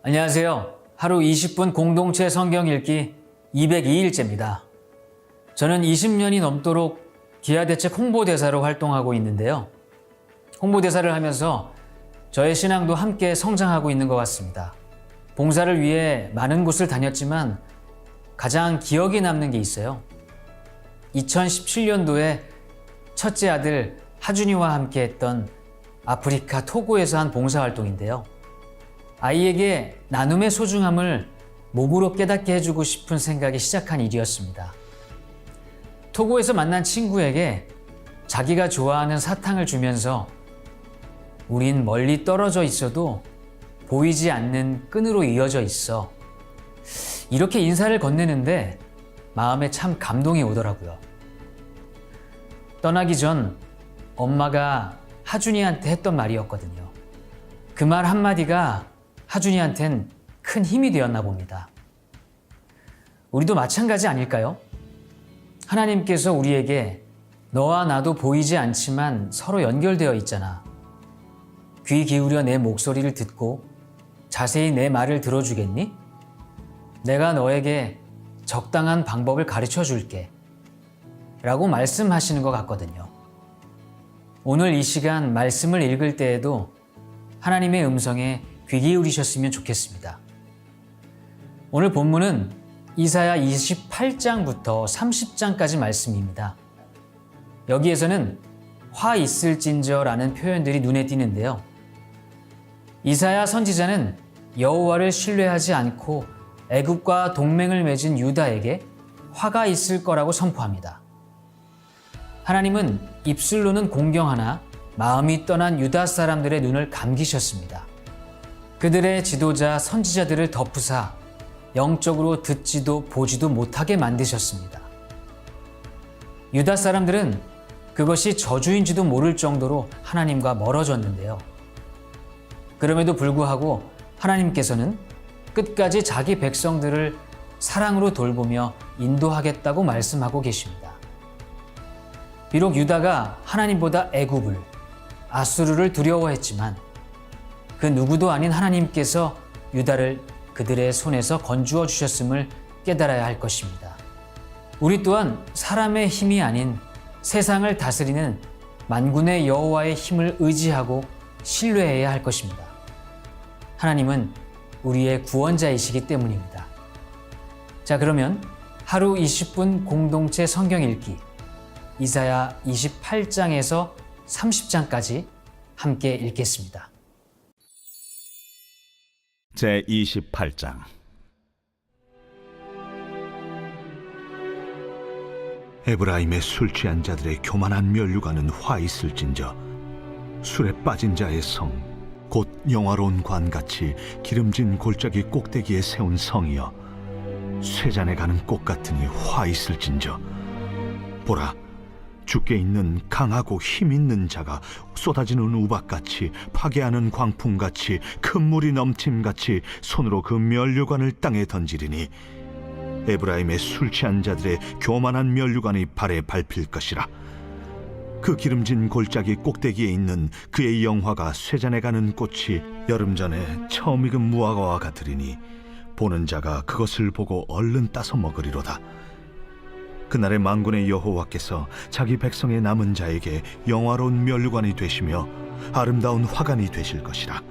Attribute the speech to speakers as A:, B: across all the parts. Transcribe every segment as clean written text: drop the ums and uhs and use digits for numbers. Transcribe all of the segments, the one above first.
A: 안녕하세요. 하루 20분 공동체 성경 읽기 202일째입니다. 저는 20년이 넘도록 기아대책 홍보대사로 활동하고 있는데요. 홍보대사를 하면서 저의 신앙도 함께 성장하고 있는 것 같습니다. 봉사를 위해 많은 곳을 다녔지만 가장 기억에 남는 게 있어요. 2017년도에 첫째 아들 하준이와 함께 했던 아프리카 토고에서 한 봉사활동인데요. 아이에게 나눔의 소중함을 몸으로 깨닫게 해주고 싶은 생각이 시작한 일이었습니다. 토고에서 만난 친구에게 자기가 좋아하는 사탕을 주면서 우린 멀리 떨어져 있어도 보이지 않는 끈으로 이어져 있어. 이렇게 인사를 건네는데 마음에 참 감동이 오더라고요. 떠나기 전 엄마가 하준이한테 했던 말이었거든요. 그 말 한마디가 하준이한텐 큰 힘이 되었나 봅니다. 우리도 마찬가지 아닐까요? 하나님께서 우리에게 너와 나도 보이지 않지만 서로 연결되어 있잖아. 귀 기울여 내 목소리를 듣고 자세히 내 말을 들어주겠니? 내가 너에게 적당한 방법을 가르쳐 줄게. 라고 말씀하시는 것 같거든요. 오늘 이 시간 말씀을 읽을 때에도 하나님의 음성에 귀 기울이셨으면 좋겠습니다. 오늘 본문은 이사야 28장부터 30장까지 말씀입니다. 여기에서는 화 있을진저라는 표현들이 눈에 띄는데요. 이사야 선지자는 여호와를 신뢰하지 않고 애굽과 동맹을 맺은 유다에게 화가 있을 거라고 선포합니다. 하나님은 입술로는 공경하나 마음이 떠난 유다 사람들의 눈을 감기셨습니다. 그들의 지도자 선지자들을 덮으사 영적으로 듣지도 보지도 못하게 만드셨습니다. 유다 사람들은 그것이 저주인지도 모를 정도로 하나님과 멀어졌는데요. 그럼에도 불구하고 하나님께서는 끝까지 자기 백성들을 사랑으로 돌보며 인도하겠다고 말씀하고 계십니다. 비록 유다가 하나님보다 애굽을, 아수르를 두려워했지만 그 누구도 아닌 하나님께서 유다를 그들의 손에서 건주어 주셨음을 깨달아야 할 것입니다. 우리 또한 사람의 힘이 아닌 세상을 다스리는 만군의 여호와의 힘을 의지하고 신뢰해야 할 것입니다. 하나님은 우리의 구원자이시기 때문입니다. 자, 그러면 하루 20분 공동체 성경 읽기 이사야 28장에서 30장까지 함께 읽겠습니다.
B: 제28장.
C: 에브라임의 술 취한 자들의 교만한 면류관은 화 있을진저 술에 빠진 자의 성 곧 영화로운 관같이 기름진 골짜기 꼭대기에 세운 성이여 쇠잔에 가는 꽃 같으니 화 있을진저 보라 주께 있는 강하고 힘 있는 자가 쏟아지는 우박같이 파괴하는 광풍같이 큰 물이 넘침같이 손으로 그 면류관을 땅에 던지리니 에브라임의 술 취한 자들의 교만한 면류관이 발에 밟힐 것이라. 그 기름진 골짜기 꼭대기에 있는 그의 영화가 쇠잔에 가는 꽃이 여름 전에 처음 익은 무화과와 같으리니 보는 자가 그것을 보고 얼른 따서 먹으리로다. 그날의 만군의 여호와께서 자기 백성의 남은 자에게 영화로운 면류관이 되시며 아름다운 화관이 되실 것이라.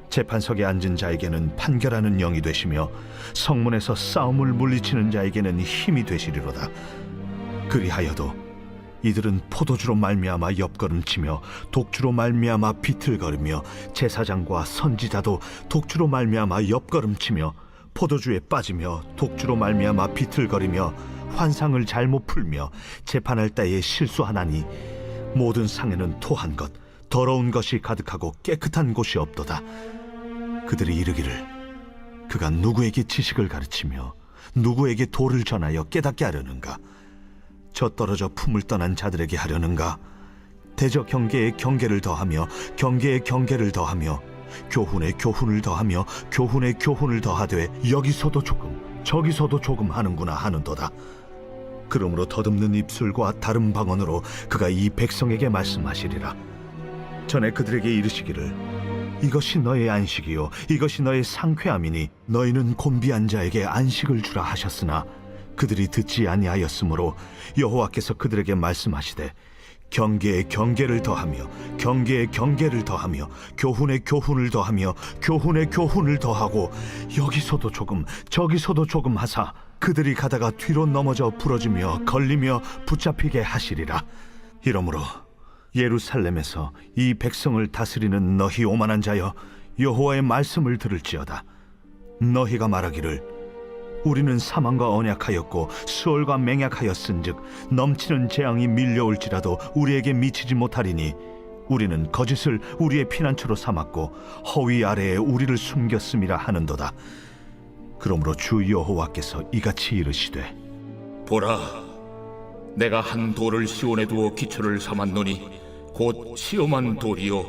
C: 재판석에 앉은 자에게는 판결하는 영이 되시며 성문에서 싸움을 물리치는 자에게는 힘이 되시리로다. 그리하여도 이들은 포도주로 말미암아 옆걸음치며 독주로 말미암아 비틀거리며 제사장과 선지자도 독주로 말미암아 옆걸음치며 포도주에 빠지며 독주로 말미암아 비틀거리며 환상을 잘못 풀며 재판할 때에 실수하나니 모든 상에는 토한 것 더러운 것이 가득하고 깨끗한 곳이 없도다. 그들이 이르기를 그가 누구에게 지식을 가르치며 누구에게 도를 전하여 깨닫게 하려는가? 저 떨어져 품을 떠난 자들에게 하려는가? 대저 경계에 경계를 더하며 경계에 경계를 더하며 교훈에 교훈을 더하며 교훈에 교훈을 더하되 여기서도 조금 저기서도 조금 하는구나 하는도다. 그러므로 더듬는 입술과 다른 방언으로 그가 이 백성에게 말씀하시리라. 전에 그들에게 이르시기를 이것이 너의 안식이요 이것이 너의 상쾌함이니 너희는 곤비한 자에게 안식을 주라 하셨으나 그들이 듣지 아니하였으므로 여호와께서 그들에게 말씀하시되 경계에 경계를 더하며 경계에 경계를 더하며 교훈에 교훈을 더하며 교훈에 교훈을 더하고 여기서도 조금 저기서도 조금 하사 그들이 가다가 뒤로 넘어져 부러지며 걸리며 붙잡히게 하시리라. 이러므로 예루살렘에서 이 백성을 다스리는 너희 오만한 자여 여호와의 말씀을 들을지어다. 너희가 말하기를 우리는 사망과 언약하였고 수월과 맹약하였은즉 넘치는 재앙이 밀려올지라도 우리에게 미치지 못하리니 우리는 거짓을 우리의 피난처로 삼았고 허위 아래에 우리를 숨겼음이라 하는도다. 그러므로 주 여호와께서 이같이 이르시되
D: 보라, 내가 한 돌을 시온에 두어 기초를 삼았노니 곧 시험한 돌이요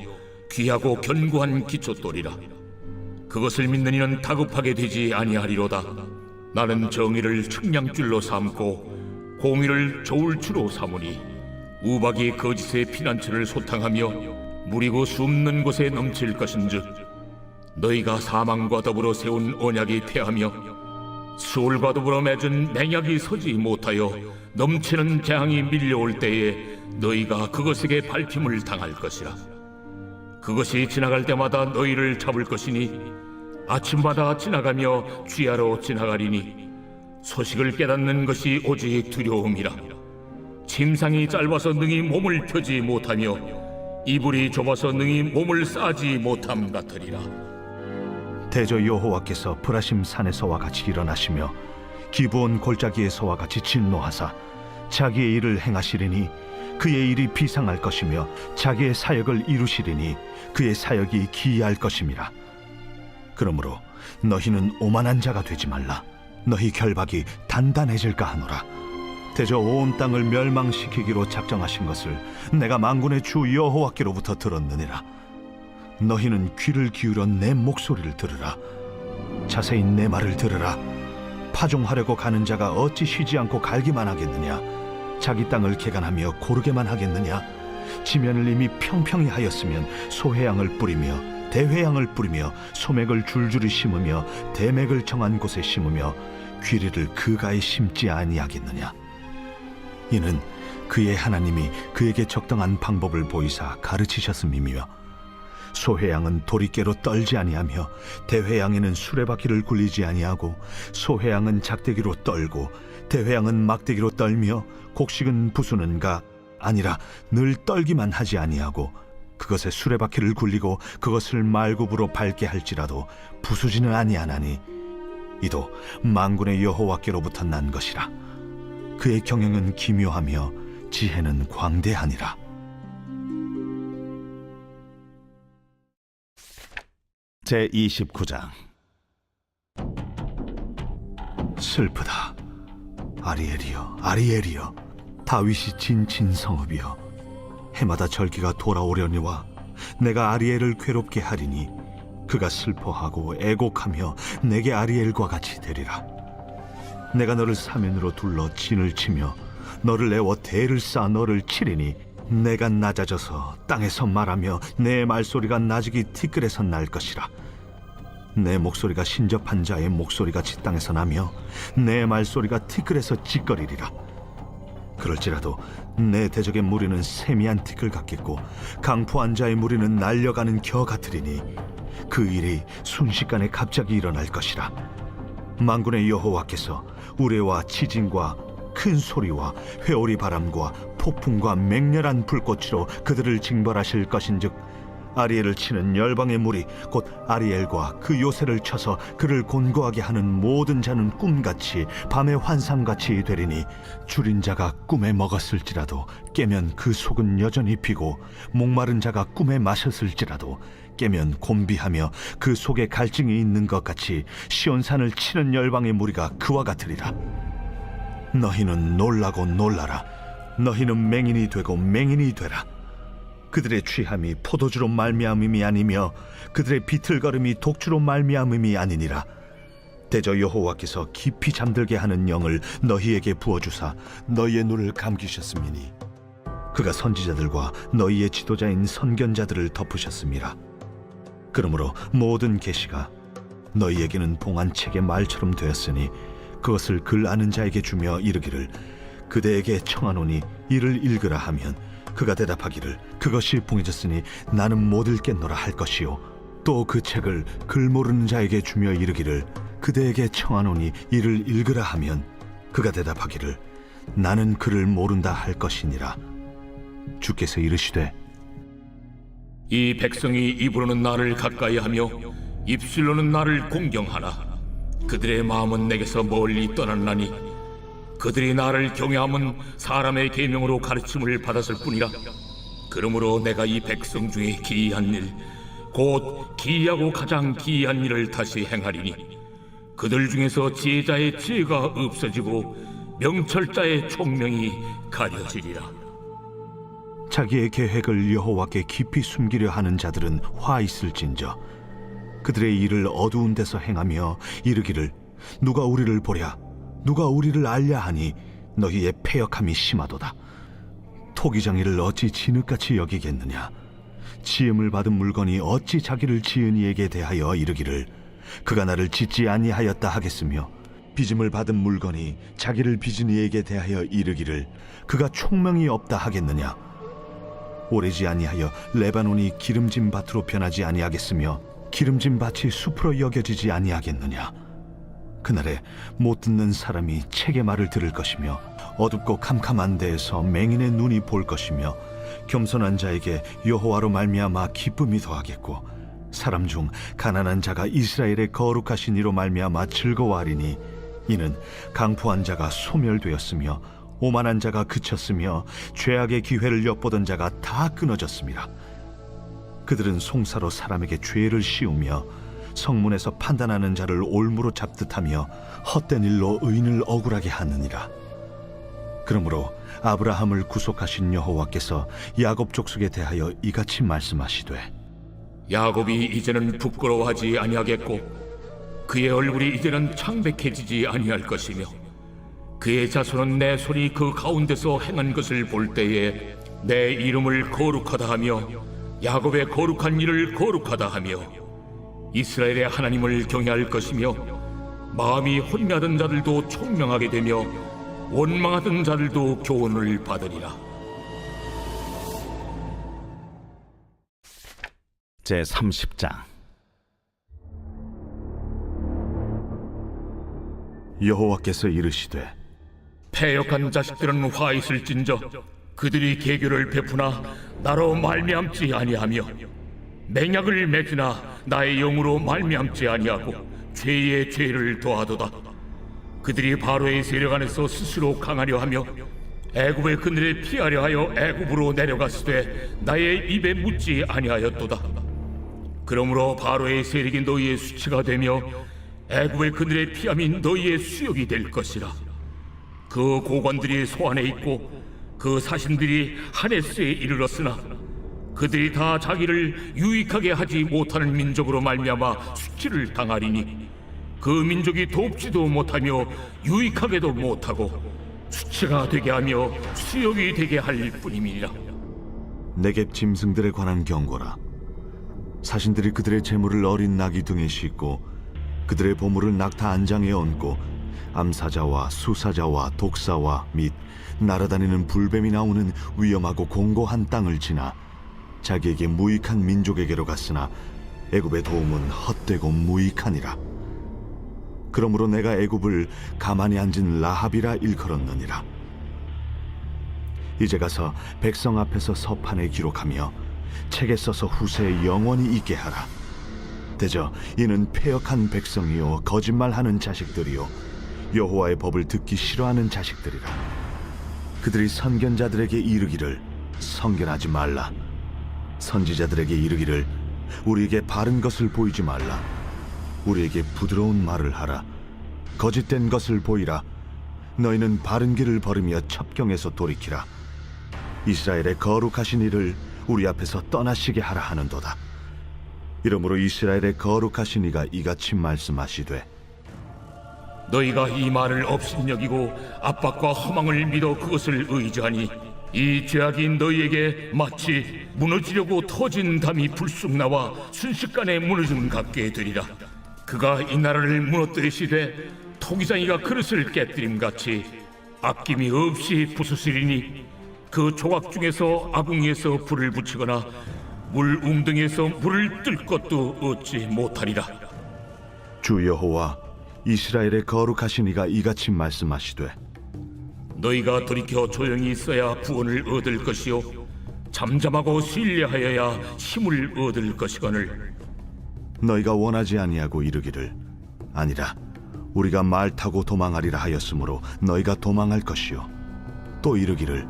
D: 귀하고 견고한 기초돌이라. 그것을 믿는 이는 다급하게 되지 아니하리로다. 나는 정의를 측량줄로 삼고 공의를 저울추로 삼으니 우박이 거짓의 피난처를 소탕하며 무리고 숨는 곳에 넘칠 것인즉 너희가 사망과 더불어 세운 언약이 패하며 수월과 더불어 맺은 맹약이 서지 못하여 넘치는 재앙이 밀려올 때에 너희가 그것에게 밟힘을 당할 것이라. 그것이 지나갈 때마다 너희를 잡을 것이니 아침마다 지나가며 주야로 지나가리니 소식을 깨닫는 것이 오직 두려움이라. 침상이 짧아서 능히 몸을 펴지 못하며 이불이 좁아서 능히 몸을 싸지 못함 같으리라.
C: 대저 여호와께서 브라심 산에서와 같이 일어나시며 기브온 골짜기에서와 같이 진노하사 자기의 일을 행하시리니 그의 일이 비상할 것이며 자기의 사역을 이루시리니 그의 사역이 기이할 것임이라. 그러므로 너희는 오만한 자가 되지 말라. 너희 결박이 단단해질까 하노라. 대저 온 땅을 멸망시키기로 작정하신 것을 내가 만군의 주 여호와께로부터 들었느니라. 너희는 귀를 기울여 내 목소리를 들으라. 자세히 내 말을 들으라. 파종하려고 가는 자가 어찌 쉬지 않고 갈기만 하겠느냐? 자기 땅을 개간하며 고르게만 하겠느냐? 지면을 이미 평평히 하였으면 소회양을 뿌리며 대회양을 뿌리며 소맥을 줄줄이 심으며 대맥을 정한 곳에 심으며 귀리를 그가에 심지 아니하겠느냐? 이는 그의 하나님이 그에게 적당한 방법을 보이사 가르치셨음이며 소회양은 도리깨로 떨지 아니하며 대회양에는 수레바퀴를 굴리지 아니하고 소회양은 작대기로 떨고 대회양은 막대기로 떨며 곡식은 부수는가 아니라 늘 떨기만 하지 아니하고 그것에 수레바퀴를 굴리고 그것을 말굽으로 밟게 할지라도 부수지는 아니하나니 이도 만군의 여호와께로부터 난 것이라. 그의 경영은 기묘하며 지혜는 광대하니라.
B: 제29장.
C: 슬프다. 아리엘이여, 아리엘이여, 다윗이 진친 성읍이여, 해마다 절기가 돌아오려니와 내가 아리엘을 괴롭게 하리니 그가 슬퍼하고 애곡하며 내게 아리엘과 같이 되리라. 내가 너를 사면으로 둘러 진을 치며 너를 내어 대를 쌓아 너를 치리니 내가 낮아져서 땅에서 말하며 내 말소리가 나직이 티끌에서 날 것이라. 내 목소리가 신접한 자의 목소리같이 땅에서 나며 내 말소리가 티끌에서 찌꺼리리라. 그럴지라도 내 대적의 무리는 세미한 티끌 같겠고 강포한 자의 무리는 날려가는 겨 같으리니 그 일이 순식간에 갑자기 일어날 것이라. 만군의 여호와께서 우레와 지진과 큰 소리와 회오리 바람과 폭풍과 맹렬한 불꽃으로 그들을 징벌하실 것인즉 아리엘을 치는 열방의 무리 곧 아리엘과 그 요새를 쳐서 그를 곤고하게 하는 모든 자는 꿈같이 밤의 환상같이 되리니 줄인 자가 꿈에 먹었을지라도 깨면 그 속은 여전히 비고 목마른 자가 꿈에 마셨을지라도 깨면 곤비하며 그 속에 갈증이 있는 것 같이 시온산을 치는 열방의 무리가 그와 같으리라. 너희는 놀라고 놀라라. 너희는 맹인이 되고 맹인이 되라. 그들의 취함이 포도주로 말미암음이 아니며 그들의 비틀거림이 독주로 말미암음이 아니니라. 대저 여호와께서 깊이 잠들게 하는 영을 너희에게 부어주사 너희의 눈을 감기셨음이니 그가 선지자들과 너희의 지도자인 선견자들을 덮으셨음이라. 그러므로 모든 계시가 너희에게는 봉한 책의 말처럼 되었으니 그것을 글 아는 자에게 주며 이르기를 그대에게 청하노니 이를 읽으라 하면 그가 대답하기를 그것이 봉해졌으니 나는 못 읽겠노라 할 것이요 또 그 책을 글 모르는 자에게 주며 이르기를 그대에게 청하노니 이를 읽으라 하면 그가 대답하기를 나는 글을 모른다 할 것이니라. 주께서 이르시되
D: 이 백성이 입으로는 나를 가까이 하며 입술로는 나를 공경하나 그들의 마음은 내게서 멀리 떠났나니 그들이 나를 경외함은 사람의 계명으로 가르침을 받았을 뿐이라. 그러므로 내가 이 백성 중에 기이한 일 곧 기이하고 가장 기이한 일을 다시 행하리니 그들 중에서 지혜자의 지혜가 없어지고 명철자의 총명이 가려지리라.
C: 자기의 계획을 여호와께 깊이 숨기려 하는 자들은 화 있을진저 그들의 일을 어두운 데서 행하며 이르기를 누가 우리를 보랴 누가 우리를 알랴 하니 너희의 패역함이 심하도다. 토기장이를 어찌 진흙같이 여기겠느냐 지음을 받은 물건이 어찌 자기를 지은 이에게 대하여 이르기를 그가 나를 짓지 아니하였다 하겠으며 빚음을 받은 물건이 자기를 빚은 이에게 대하여 이르기를 그가 총명이 없다 하겠느냐. 오래지 아니하여 레바논이 기름진 밭으로 변하지 아니하겠으며 기름진 밭이 숲으로 여겨지지 아니하겠느냐. 그날에 못 듣는 사람이 책의 말을 들을 것이며 어둡고 캄캄한 데에서 맹인의 눈이 볼 것이며 겸손한 자에게 여호와로 말미암아 기쁨이 더하겠고 사람 중 가난한 자가 이스라엘의 거룩하신 이로 말미암아 즐거워하리니 이는 강포한 자가 소멸되었으며 오만한 자가 그쳤으며 죄악의 기회를 엿보던 자가 다 끊어졌습니다. 그들은 송사로 사람에게 죄를 씌우며 성문에서 판단하는 자를 올무로 잡듯하며 헛된 일로 의인을 억울하게 하느니라. 그러므로 아브라함을 구속하신 여호와께서 야곱 족속에 대하여 이같이 말씀하시되
D: 야곱이 이제는 부끄러워하지 아니하겠고 그의 얼굴이 이제는 창백해지지 아니할 것이며 그의 자손은 내 손이 그 가운데서 행한 것을 볼 때에 내 이름을 거룩하다 하며 야곱의 거룩한 일을 거룩하다 하며 이스라엘의 하나님을 경외할 것이며 마음이 혼미하던 자들도 총명하게 되며 원망하던 자들도 교훈을 받으리라.
B: 제30장
C: 여호와께서 이르시되
D: 패역한 자식들은 화 있을진저 그들이 계교를 베푸나 나로 말미암지 아니하며 맹약을 맺으나 나의 영으로 말미암지 아니하고 죄의 죄를 더하도다. 그들이 바로의 세력 안에서 스스로 강하려 하며 애굽의 그늘에 피하려 하여 애굽으로 내려갔으되 나의 입에 묻지 아니하였도다. 그러므로 바로의 세력이 너희의 수치가 되며 애굽의 그늘에 피함이 너희의 수욕이 될 것이라. 그 고관들이 소안에 있고 그 사신들이 하네스에 이르렀으나 그들이 다 자기를 유익하게 하지 못하는 민족으로 말미암아 수치를 당하리니 그 민족이 돕지도 못하며 유익하게도 못하고 수치가 되게 하며 수욕이 되게 할 뿐임이니라.
C: 네겝 짐승들에 관한 경고라. 사신들이 그들의 재물을 어린 나귀 등에 싣고 그들의 보물을 낙타 안장에 얹고 암사자와 수사자와 독사와 및 날아다니는 불뱀이 나오는 위험하고 공고한 땅을 지나 자기에게 무익한 민족에게로 갔으나 애굽의 도움은 헛되고 무익하니라. 그러므로 내가 애굽을 가만히 앉은 라합이라 일컬었느니라. 이제 가서 백성 앞에서 서판에 기록하며 책에 써서 후세에 영원히 있게 하라. 대저 이는 패역한 백성이요 거짓말하는 자식들이요 여호와의 법을 듣기 싫어하는 자식들이라. 그들이 선견자들에게 이르기를 선견하지 말라. 선지자들에게 이르기를 우리에게 바른 것을 보이지 말라. 우리에게 부드러운 말을 하라. 거짓된 것을 보이라. 너희는 바른 길을 버리며 첩경에서 돌이키라. 이스라엘의 거룩하신 이를 우리 앞에서 떠나시게 하라 하는도다. 이러므로 이스라엘의 거룩하신 이가 이같이 말씀하시되
D: 너희가 이 말을 업신여기고 압박과 허망을 믿어 그것을 의지하니 이 죄악이 너희에게 마치 무너지려고 터진 담이 불쑥 나와 순식간에 무너짐 같게 되리라. 그가 이 나라를 무너뜨리시되 토기장이가 그릇을 깨뜨림같이 아낌이 없이 부수시리니 그 조각 중에서 아궁이에서 불을 붙이거나 물 웅덩이에서 물을 뜰 것도 얻지 못하리라.
C: 주 여호와 이스라엘의 거룩하신 이가 이같이 말씀하시되
D: 너희가 돌이켜 조용히 있어야 구원을 얻을 것이요 잠잠하고 신뢰하여야 힘을 얻을 것이거늘
C: 너희가 원하지 아니하고 이르기를 아니라 우리가 말 타고 도망하리라 하였으므로 너희가 도망할 것이요 또 이르기를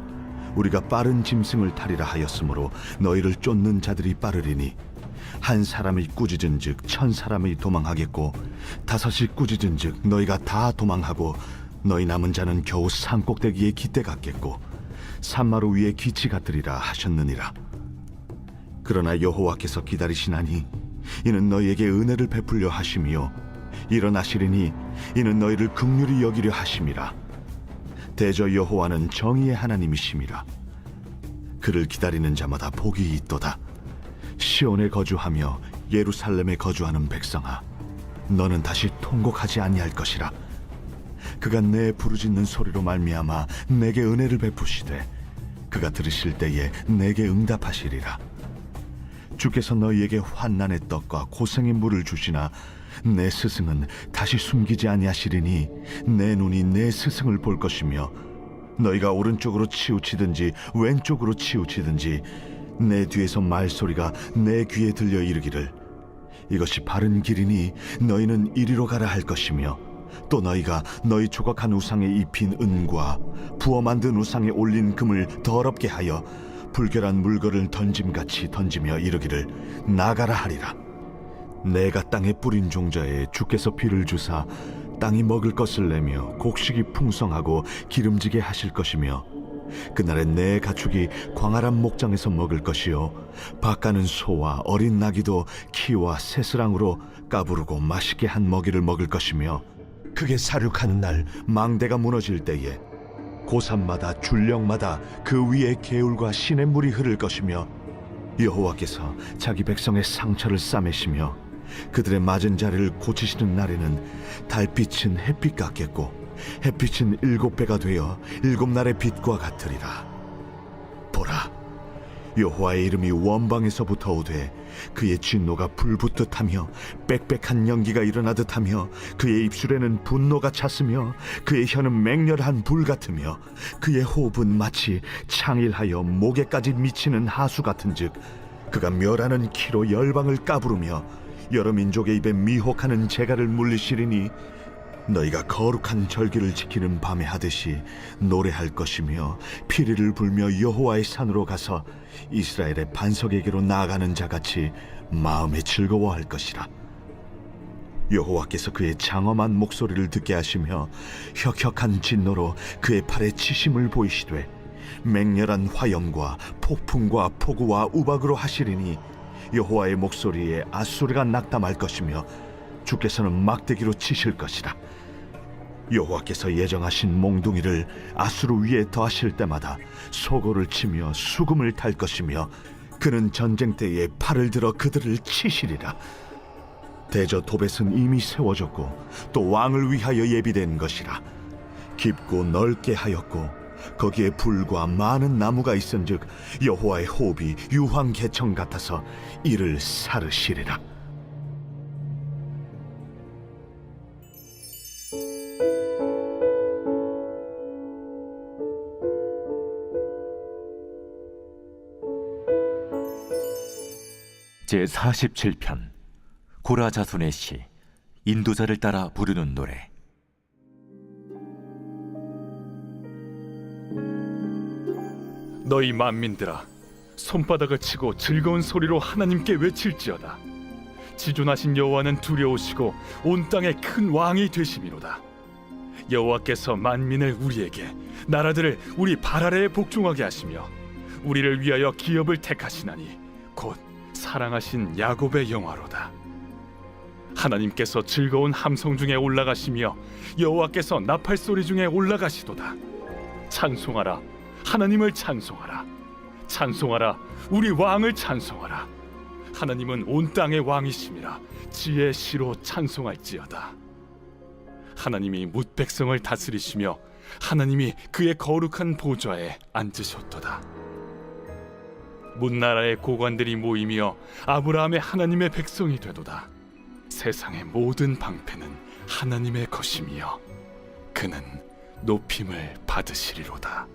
C: 우리가 빠른 짐승을 타리라 하였으므로 너희를 쫓는 자들이 빠르리니 한 사람이 꾸짖은즉 1000사람이 도망하겠고 5이 꾸짖은즉 너희가 다 도망하고 너희 남은 자는 겨우 산꼭대기에 깃대 같겠고 산마루 위에 기치 같으리라 하셨느니라. 그러나 여호와께서 기다리시나니 이는 너희에게 은혜를 베풀려 하심이요 일어나시리니 이는 너희를 긍휼히 여기려 하심이라. 대저 여호와는 정의의 하나님이심이라. 그를 기다리는 자마다 복이 있도다. 시온에 거주하며 예루살렘에 거주하는 백성아, 너는 다시 통곡하지 아니할 것이라. 그가 내 부르짖는 소리로 말미암아 내게 은혜를 베푸시되 그가 들으실 때에 내게 응답하시리라. 주께서 너희에게 환난의 떡과 고생의 물을 주시나 내 스승은 다시 숨기지 아니하시리니 내 눈이 내 스승을 볼 것이며 너희가 오른쪽으로 치우치든지 왼쪽으로 치우치든지 내 뒤에서 말소리가 내 귀에 들려 이르기를 이것이 바른 길이니 너희는 이리로 가라 할 것이며 또 너희가 너희 조각한 우상에 입힌 은과 부어 만든 우상에 올린 금을 더럽게 하여 불결한 물건을 던짐같이 던지며 이르기를 나가라 하리라. 내가 땅에 뿌린 종자에 주께서 비를 주사 땅이 먹을 것을 내며 곡식이 풍성하고 기름지게 하실 것이며 그날에 내 가축이 광활한 목장에서 먹을 것이요 밭가는 소와 어린 나귀도 키와 새스랑으로 까부르고 맛있게 한 먹이를 먹을 것이며 그게 사륙하는 날 망대가 무너질 때에 고산마다 줄령마다 그 위에 개울과 시냇물이 흐를 것이며 여호와께서 자기 백성의 상처를 싸매시며 그들의 맞은 자리를 고치시는 날에는 달빛은 햇빛 같겠고 햇빛은 7배가 되어 7날의 빛과 같으리라. 보라, 여호와의 이름이 원방에서부터 오되 그의 진노가 불붙듯 하며 빽빽한 연기가 일어나듯 하며 그의 입술에는 분노가 찼으며 그의 혀는 맹렬한 불 같으며 그의 호흡은 마치 창일하여 목에까지 미치는 하수 같은즉 그가 멸하는 키로 열방을 까부르며 여러 민족의 입에 미혹하는 재갈을 물리시리니 너희가 거룩한 절기를 지키는 밤에 하듯이 노래할 것이며 피리를 불며 여호와의 산으로 가서 이스라엘의 반석에게로 나아가는 자같이 마음에 즐거워할 것이라. 여호와께서 그의 장엄한 목소리를 듣게 하시며 혁혁한 진노로 그의 팔에 치심을 보이시되 맹렬한 화염과 폭풍과 폭우와 우박으로 하시리니 여호와의 목소리에 앗소리가 낙담할 것이며 주께서는 막대기로 치실 것이라. 여호와께서 예정하신 몽둥이를 아수르 위에 더하실 때마다 소고를 치며 수금을 탈 것이며 그는 전쟁 때에 팔을 들어 그들을 치시리라. 대저 도벳은 이미 세워졌고 또 왕을 위하여 예비된 것이라. 깊고 넓게 하였고 거기에 불과 많은 나무가 있은즉 여호와의 호흡이 유황 개청 같아서 이를 사르시리라.
E: 제47편 고라 자손의 시 인도자를 따라 부르는 노래.
F: 너희 만민들아, 손바닥을 치고 즐거운 소리로 하나님께 외칠지어다. 지존하신 여호와는 두려우시고 온 땅의 큰 왕이 되심이로다. 여호와께서 만민을 우리에게, 나라들을 우리 발 아래에 복종하게 하시며 우리를 위하여 기업을 택하시나니 곧 사랑하신 야곱의 영화로다. 하나님께서 즐거운 함성 중에 올라가시며 여호와께서 나팔 소리 중에 올라가시도다. 찬송하라, 하나님을 찬송하라. 찬송하라. 우리 왕을 찬송하라. 하나님은 온 땅의 왕이심이라. 지혜의 시로 찬송할지어다. 하나님이 뭇 백성을 다스리시며 하나님이 그의 거룩한 보좌에 앉으셨도다. 문나라의 고관들이 모이며 아브라함의 하나님의 백성이 되도다. 세상의 모든 방패는 하나님의 것이며 그는 높임을 받으시리로다.